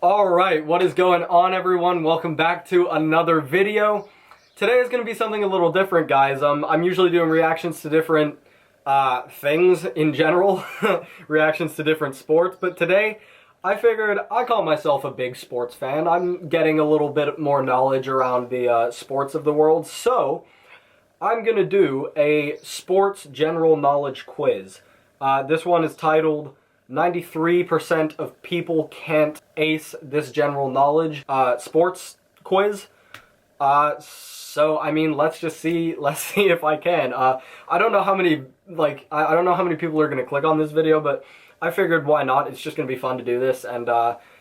Alright, what is going on, everyone? Welcome back to another video. Today is going to be something a little different, guys. I'm usually doing reactions to different things in general, reactions to different sports, but today I figured I call myself a big sports fan. I'm getting a little bit more knowledge around the sports of the world, so I'm going to do a sports general knowledge quiz. This one is titled 93% of people can't ace this general knowledge sports quiz. So I mean, let's see if I can. I don't know how many I don't know how many people are gonna click on this video, but I figured why not? It's just gonna be fun to do this, and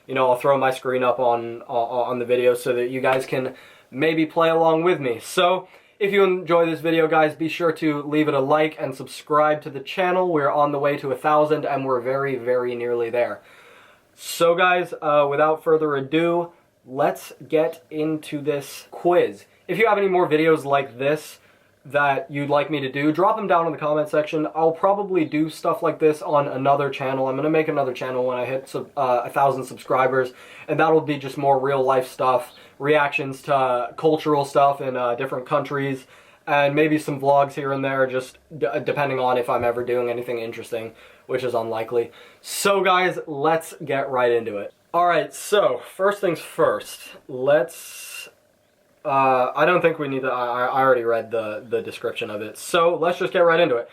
you know, I'll throw my screen up on the video so that you guys can maybe play along with me. So if you enjoy this video, guys, be sure to leave it a like and subscribe to the channel. We're on the way to 1,000, and we're very, very nearly there. So, guys, without further ado, let's get into this quiz. If you have any more videos like this that you'd like me to do, drop them down in the comment section. I'll probably do stuff like this on another channel. I'm going to make another channel when I hit 1,000 subscribers, and that'll be just more real-life stuff, reactions to cultural stuff in different countries, and maybe some vlogs here and there, just depending on if I'm ever doing anything interesting, which is unlikely. So, guys, let's get right into it. Alright, so, first things first, let's... I don't think we need to... I already read the description of it, so let's just get right into it.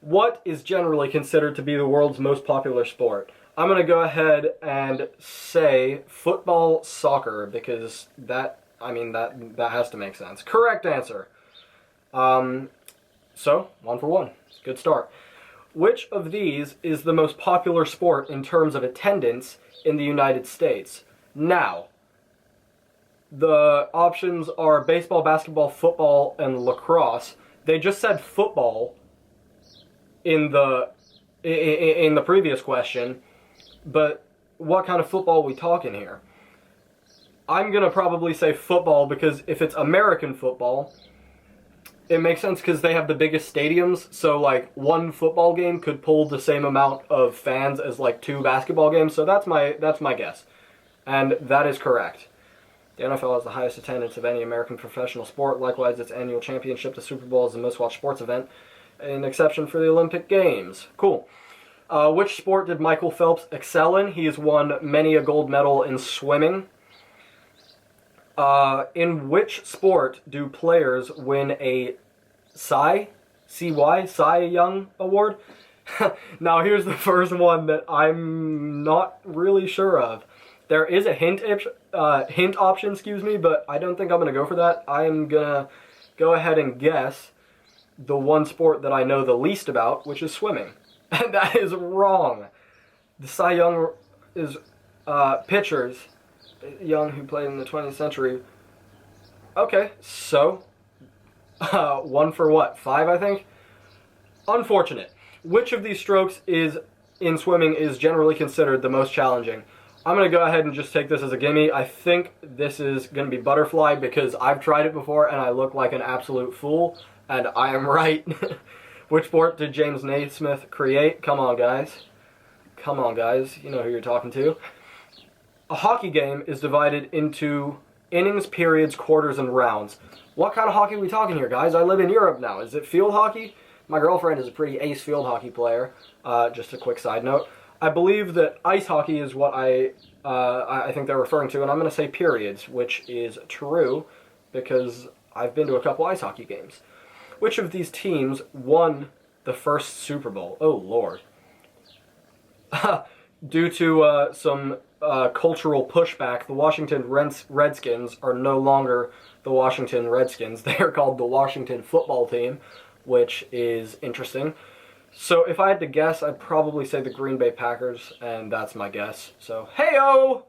What is generally considered to be the world's most popular sport? I'm going to go ahead and say football, soccer, because that has to make sense. Correct answer. So, 1 for 1. Good start. Which of these is the most popular sport in terms of attendance in the United States? Now, the options are baseball, basketball, football, and lacrosse. They just said football in the previous question, but what kind of football are we talking here? I'm gonna probably say football, because if it's American football, it makes sense because they have the biggest stadiums, so like one football game could pull the same amount of fans as like 2 basketball games, so that's my guess. And that is correct. The NFL has the highest attendance of any American professional sport. Likewise, its annual championship, the Super Bowl, is the most watched sports event, an exception for the Olympic Games. Cool. Which sport did Michael Phelps excel in? He has won many a gold medal in swimming. In which sport do players win a Cy Young Award? Now, here's the first one that I'm not really sure of. There is a hint option, but I don't think I'm going to go for that. I'm going to go ahead and guess the one sport that I know the least about, which is swimming. And that is wrong. The Cy Young is pitchers, Young, who played in the 20th century. Okay, so 1 for what? 5, I think? Unfortunate. Which of these strokes in swimming is generally considered the most challenging? I'm going to go ahead and just take this as a gimme. I think this is going to be butterfly, because I've tried it before and I look like an absolute fool, and I am right. Which sport did James Naismith create? Come on, guys. Come on, guys. You know who you're talking to. A hockey game is divided into innings, periods, quarters, and rounds. What kind of hockey are we talking here, guys? I live in Europe now. Is it field hockey? My girlfriend is a pretty ace field hockey player. Just a quick side note. I believe that ice hockey is what I think they're referring to, and I'm going to say periods, which is true, because I've been to a couple ice hockey games. Which of these teams won the first Super Bowl? Oh, Lord. Due to some cultural pushback, the Washington Redskins are no longer the Washington Redskins. They are called the Washington Football Team, which is interesting. So if I had to guess, I'd probably say the Green Bay Packers, and that's my guess. So, hey-o!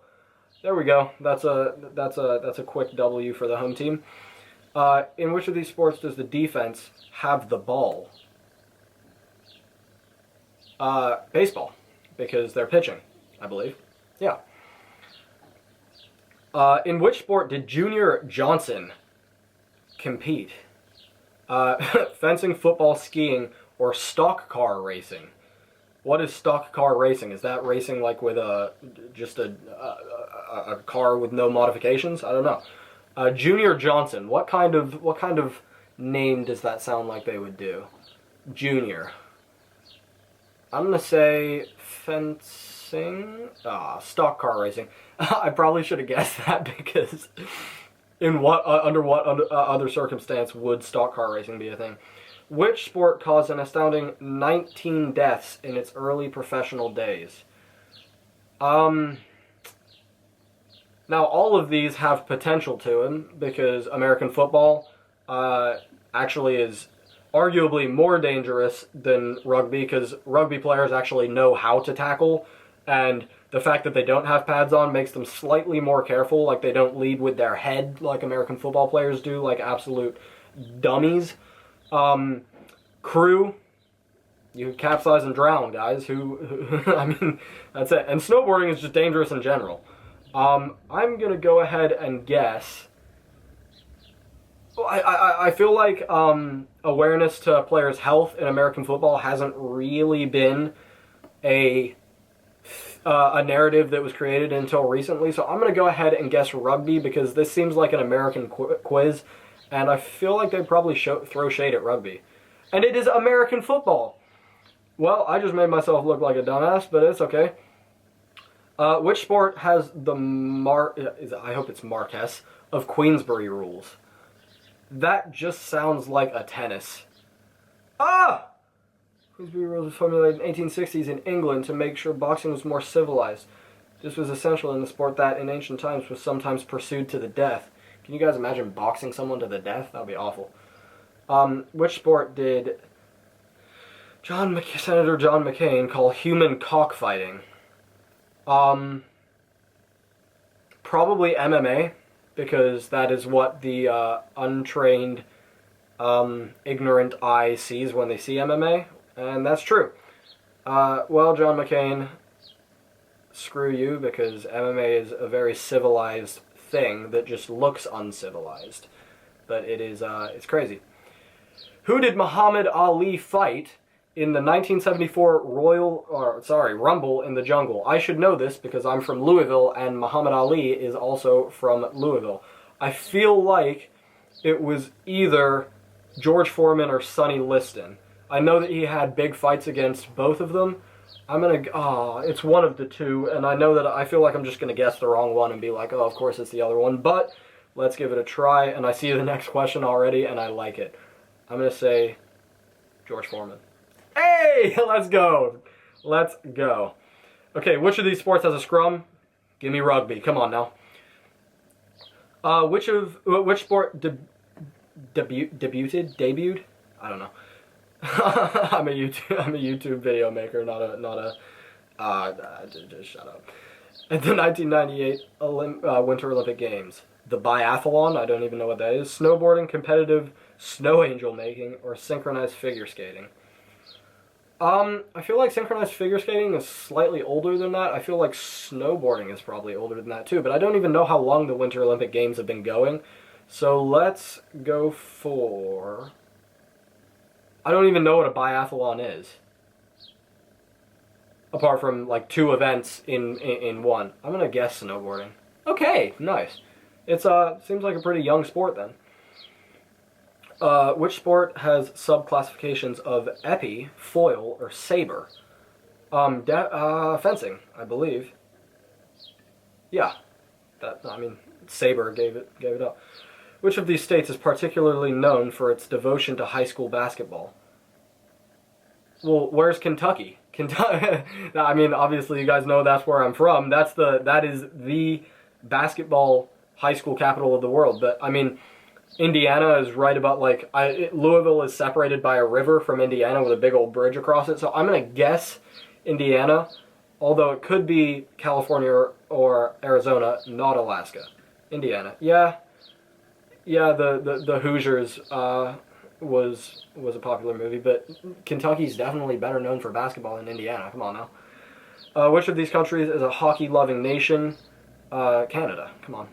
There we go. That's a quick W for the home team. In which of these sports does the defense have the ball? Baseball, because they're pitching, I believe. Yeah. In which sport did Junior Johnson compete? Fencing, football, skiing, or stock car racing? What is stock car racing? Is that racing like with just a car with no modifications? I don't know. Junior Johnson. What kind of name does that sound like they would do? Junior. I'm gonna say fencing. Stock car racing. I probably should have guessed that because under what other circumstance would stock car racing be a thing? Which sport caused an astounding 19 deaths in its early professional days? Now, all of these have potential to them because American football actually is arguably more dangerous than rugby because rugby players actually know how to tackle, and the fact that they don't have pads on makes them slightly more careful, like they don't lead with their head like American football players do, like absolute dummies. Crew, you capsize and drown, guys. I mean, that's it. And snowboarding is just dangerous in general. I'm gonna go ahead and guess. I feel like awareness to players' health in American football hasn't really been a narrative that was created until recently. So I'm gonna go ahead and guess rugby because this seems like an American quiz, and I feel like they'd probably throw shade at rugby. And it is American football. Well, I just made myself look like a dumbass, but it's okay. Which sport has the I hope it's Marquess of Queensberry rules? That just sounds like a tennis. Queensberry rules were formulated in the 1860s in England to make sure boxing was more civilized. This was essential in the sport that, in ancient times, was sometimes pursued to the death. Can you guys imagine boxing someone to the death? That would be awful. Which sport did Senator John McCain call human cockfighting? Probably MMA, because that is what the untrained, ignorant eye sees when they see MMA, and that's true. Well, John McCain, screw you, because MMA is a very civilized thing that just looks uncivilized. But it is, it's crazy. Who did Muhammad Ali fight in the 1974 Rumble in the Jungle? I should know this because I'm from Louisville and Muhammad Ali is also from Louisville. I feel like it was either George Foreman or Sonny Liston. I know that he had big fights against both of them. It's one of the two, and I know that I feel like I'm just going to guess the wrong one and be like, oh, of course it's the other one, but let's give it a try, and I see the next question already, and I like it. I'm going to say George Foreman. Hey, let's go. Let's go. Okay, which of these sports has a scrum? Give me rugby. Come on now. Which sport debuted? I don't know. I'm a YouTube video maker, just shut up. At the 1998 Winter Olympic Games, the biathlon, I don't even know what that is, snowboarding, competitive snow angel making, or synchronized figure skating. I feel like synchronized figure skating is slightly older than that. I feel like snowboarding is probably older than that too, but I don't even know how long the Winter Olympic Games have been going. So let's go for... I don't even know what a biathlon is. Apart from like two events in one. I'm gonna guess snowboarding. Okay, nice. It's seems like a pretty young sport then. Which sport has sub-classifications of épée, foil, or saber? Fencing, I believe. Yeah, saber gave it up. Which of these states is particularly known for its devotion to high school basketball? Well, where's Kentucky? Kentucky. I mean, obviously you guys know that's where I'm from. That is the basketball high school capital of the world. But I mean, Indiana is right about Louisville is separated by a river from Indiana with a big old bridge across it. So I'm gonna guess Indiana, although it could be California or Arizona, not Alaska. Indiana, yeah. The Hoosiers was a popular movie, but Kentucky's definitely better known for basketball than Indiana. Come on now. Which of these countries is a hockey-loving nation? Canada. Come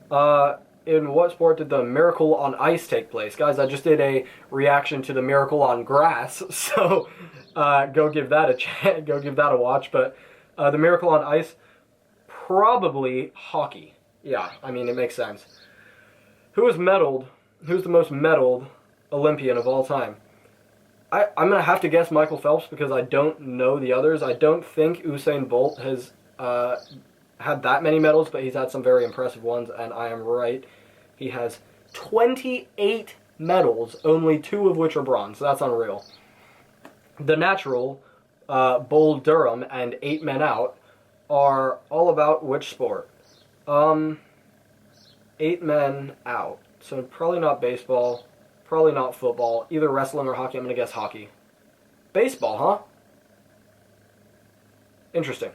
on. In what sport did the Miracle on Ice take place? Guys, I just did a reaction to the Miracle on Grass, so go give that a go give that a watch. But the Miracle on Ice, probably hockey. Yeah, I mean, it makes sense. Who's the most meddled Olympian of all time? I'm going to have to guess Michael Phelps because I don't know the others. I don't think Usain Bolt has had that many medals, but he's had some very impressive ones, and I am right. He has 28 medals, only 2 of which are bronze. So that's unreal. The Natural, Bull Durham, and 8 Men Out are all about which sport? 8 Men Out. So probably not baseball, probably not football, either wrestling or hockey. I'm going to guess hockey. Baseball, huh? Interesting.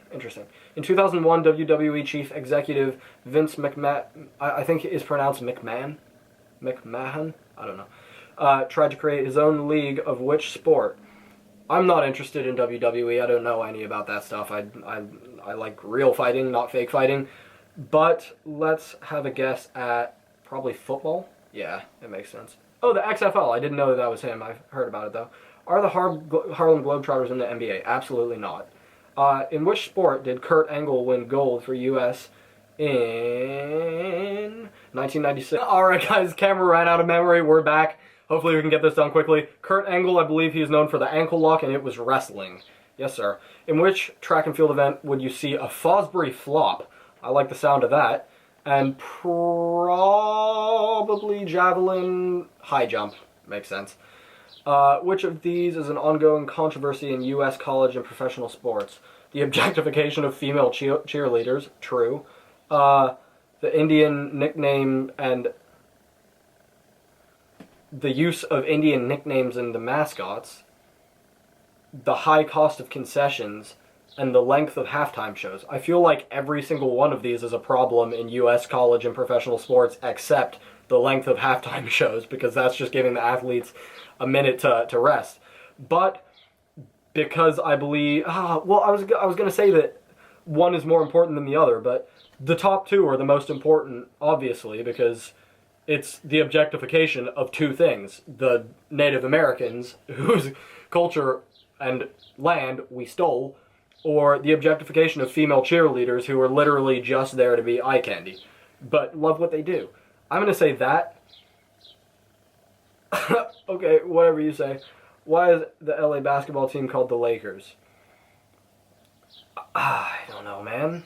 In 2001, WWE Chief Executive Vince McMahon, I think it is pronounced McMahon? McMahon? I don't know. Tried to create his own league of which sport? I'm not interested in WWE. I don't know any about that stuff. I like real fighting, not fake fighting. But let's have a guess at probably football. Yeah, it makes sense. Oh, the XFL. I didn't know that was him. I've heard about it, though. Are the Harlem Globetrotters in the NBA? Absolutely not. In which sport did Kurt Angle win gold for U.S. in 1996? Alright guys, camera ran out of memory. We're back. Hopefully we can get this done quickly. Kurt Angle, I believe he is known for the ankle lock, and it was wrestling. Yes, sir. In which track and field event would you see a Fosbury flop? I like the sound of that. And probably javelin high jump. Makes sense. Which of these is an ongoing controversy in U.S. college and professional sports? The objectification of female cheerleaders, true. The Indian nickname and the use of Indian nicknames in the mascots, the high cost of concessions, and the length of halftime shows. I feel like every single one of these is a problem in U.S. college and professional sports except the length of halftime shows, because that's just giving the athletes a minute to rest. But because I believe, well, I was going to say that one is more important than the other, but the top 2 are the most important, obviously, because it's the objectification of 2 things. The Native Americans, whose culture and land we stole, or the objectification of female cheerleaders who are literally just there to be eye candy, but love what they do. I'm going to say that. Okay, whatever you say. Why is the LA basketball team called the Lakers? I don't know, man.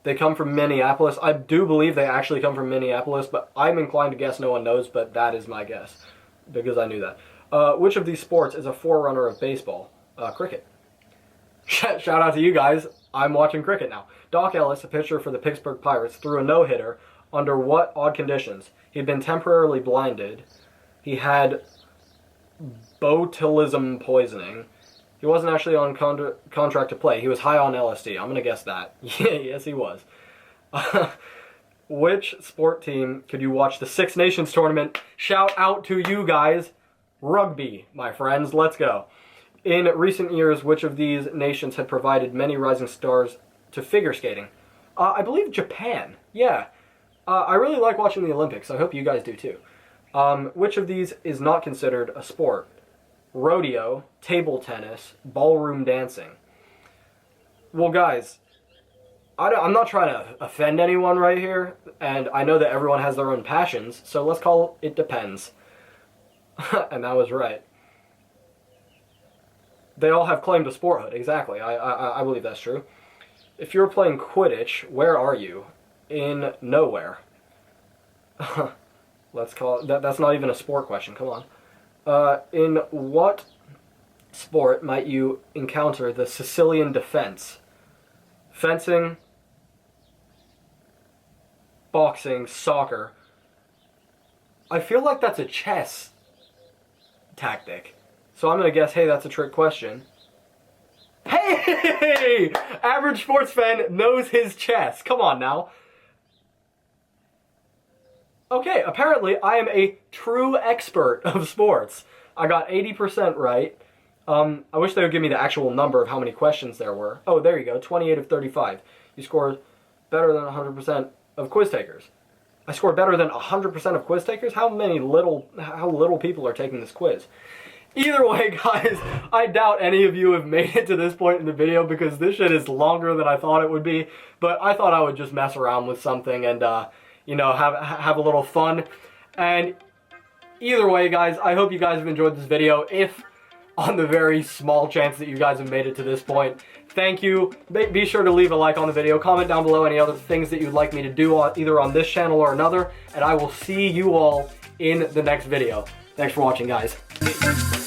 They come from Minneapolis. I do believe they actually come from Minneapolis, but I'm inclined to guess no one knows, but that is my guess, because I knew that. Which of these sports is a forerunner of baseball? Cricket. Shout out to you guys. I'm watching cricket now. Doc Ellis, a pitcher for the Pittsburgh Pirates, threw a no-hitter under what odd conditions? He'd been temporarily blinded. He had botulism poisoning. He wasn't actually on contract to play. He was high on LSD. I'm going to guess that. Yes, he was. Which sport team could you watch the Six Nations tournament? Shout out to you guys. Rugby, my friends. Let's go. In recent years, which of these nations had provided many rising stars to figure skating? I believe Japan. Yeah. I really like watching the Olympics. I hope you guys do too. Which of these is not considered a sport? Rodeo, table tennis, ballroom dancing. Well, guys, I'm not trying to offend anyone right here, and I know that everyone has their own passions, so let's call it depends. And that was right. They all have claim to sporthood, exactly. I believe that's true. If you're playing Quidditch, where are you? In nowhere. Let's call it, that's not even a sport question, come on. In what sport might you encounter the Sicilian defense? Fencing, boxing, soccer. I feel like that's a chess tactic. So I'm going to guess, hey, that's a trick question. Hey! Average sports fan knows his chess. Come on now. Okay, apparently I am a true expert of sports. I got 80% right. I wish they would give me the actual number of how many questions there were. Oh, there you go, 28 of 35. You scored better than 100% of quiz takers. I scored better than 100% of quiz takers? How little people are taking this quiz? Either way, guys, I doubt any of you have made it to this point in the video because this shit is longer than I thought it would be. But I thought I would just mess around with something and, you know, have a little fun. And either way, guys, I hope you guys have enjoyed this video. If, on the very small chance that you guys have made it to this point, thank you. Be sure to leave a like on the video. Comment down below any other things that you'd like me to do either on this channel or another. And I will see you all in the next video. Thanks for watching, guys. Peace.